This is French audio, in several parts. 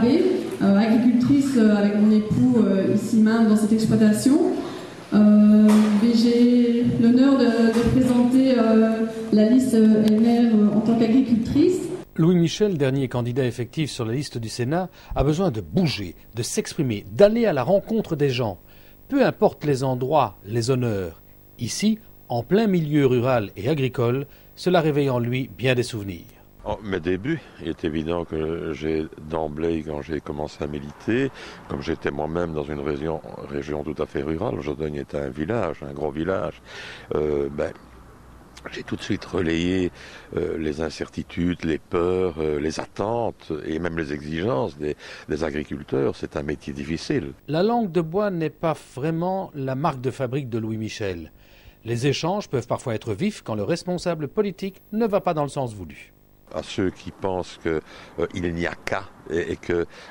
Abbé, agricultrice avec mon époux ici même dans cette exploitation. J'ai l'honneur de présenter la liste LNR en tant qu'agricultrice. Louis Michel, dernier candidat effectif sur la liste du Sénat, a besoin de bouger, de s'exprimer, d'aller à la rencontre des gens. Peu importe les endroits, les honneurs. Ici, en plein milieu rural et agricole, cela réveille en lui bien des souvenirs. Mes débuts, il est évident que j'ai d'emblée, quand j'ai commencé à militer, comme j'étais moi-même dans une région tout à fait rurale, Jodogne était un village, un gros village, j'ai tout de suite relayé les incertitudes, les peurs, les attentes et même les exigences des agriculteurs. C'est un métier difficile. La langue de bois n'est pas vraiment la marque de fabrique de Louis Michel. Les échanges peuvent parfois être vifs quand le responsable politique ne va pas dans le sens voulu. À ceux qui pensent qu'il n'y a qu'à et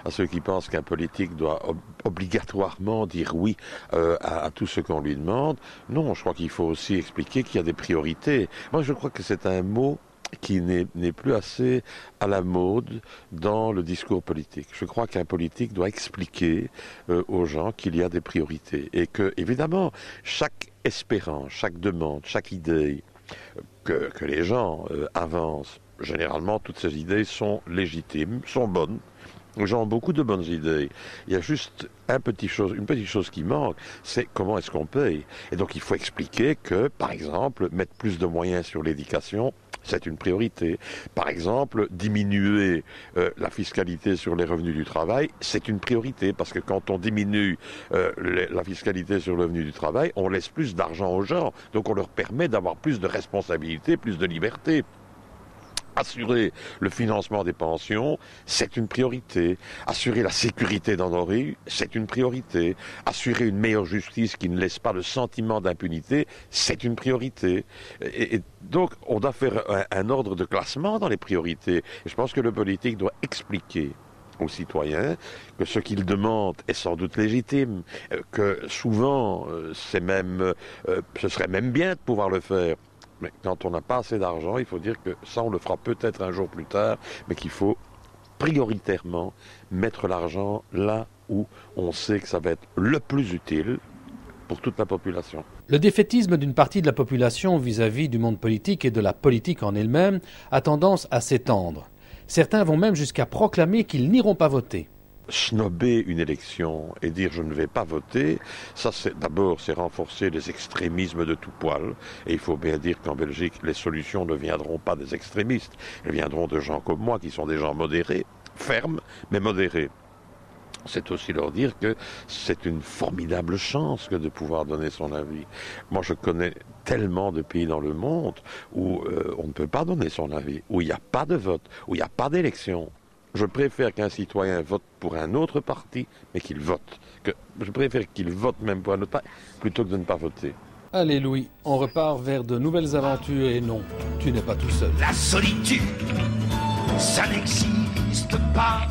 à ceux qui pensent qu'un politique doit obligatoirement dire oui à tout ce qu'on lui demande, non, je crois qu'il faut aussi expliquer qu'il y a des priorités. Moi, je crois que c'est un mot qui n'est plus assez à la mode dans le discours politique. Je crois qu'un politique doit expliquer aux gens qu'il y a des priorités et que, évidemment, chaque espérance, chaque demande, chaque idée que les gens avancent, généralement, toutes ces idées sont légitimes, sont bonnes. Les gens ont beaucoup de bonnes idées. Il y a juste une petite chose qui manque, c'est comment est-ce qu'on paye. Et donc, il faut expliquer que, par exemple, mettre plus de moyens sur l'éducation, c'est une priorité. Par exemple, diminuer la fiscalité sur les revenus du travail, c'est une priorité. Parce que quand on diminue la fiscalité sur le revenu du travail, on laisse plus d'argent aux gens. Donc, on leur permet d'avoir plus de responsabilités, plus de liberté. Assurer le financement des pensions, c'est une priorité. Assurer la sécurité dans nos rues, c'est une priorité. Assurer une meilleure justice qui ne laisse pas le sentiment d'impunité, c'est une priorité. Et donc, on doit faire un ordre de classement dans les priorités. Et je pense que le politique doit expliquer aux citoyens que ce qu'ils demandent est sans doute légitime, que souvent, ce serait même bien de pouvoir le faire. Mais quand on n'a pas assez d'argent, il faut dire que ça, on le fera peut-être un jour plus tard, mais qu'il faut prioritairement mettre l'argent là où on sait que ça va être le plus utile pour toute la population. Le défaitisme d'une partie de la population vis-à-vis du monde politique et de la politique en elle-même a tendance à s'étendre. Certains vont même jusqu'à proclamer qu'ils n'iront pas voter. Snobber une élection et dire je ne vais pas voter, ça c'est renforcer les extrémismes de tout poil. Et il faut bien dire qu'en Belgique, les solutions ne viendront pas des extrémistes, elles viendront de gens comme moi qui sont des gens modérés, fermes, mais modérés. C'est aussi leur dire que c'est une formidable chance que de pouvoir donner son avis. Moi, je connais tellement de pays dans le monde où on ne peut pas donner son avis, où il n'y a pas de vote, où il n'y a pas d'élection. Je préfère qu'un citoyen vote pour un autre parti, mais qu'il vote. Je préfère qu'il vote même pour un autre parti, plutôt que de ne pas voter. Allez Louis, on repart vers de nouvelles aventures et non, tu n'es pas tout seul. La solitude, ça n'existe pas.